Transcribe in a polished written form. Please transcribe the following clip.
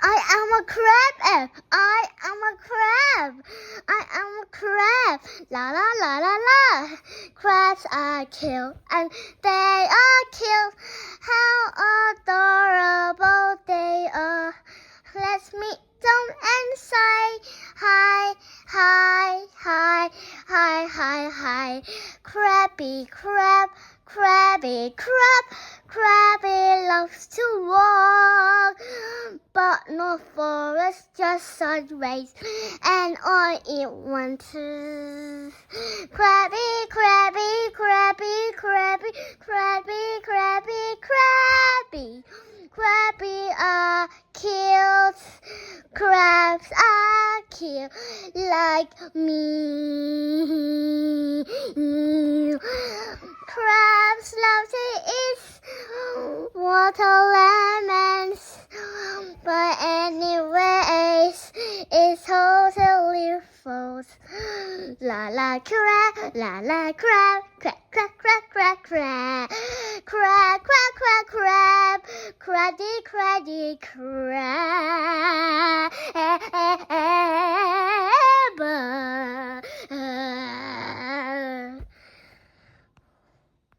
I am a crab. I am a crab. I am a crab. La la la la la. Crabs are killed and they are killed. How adorable they are. Let's meet them and say hi, hi, hi, hi, hi, hi. Crabby crab, crabby crab, crabby loves to walk, but no forest, just sideways, and I eat one too. Crabby, crabby, crabby, crabby, crabby, crabby, crabby. Crabby are killed. Crabs are killed like me. Crabs love to eat water lemons, but anyways, it's totally false. La la crab, crab, crab, crab, crab, crab, crab, crab, crab, crab, crab, crabby, crabby, crab.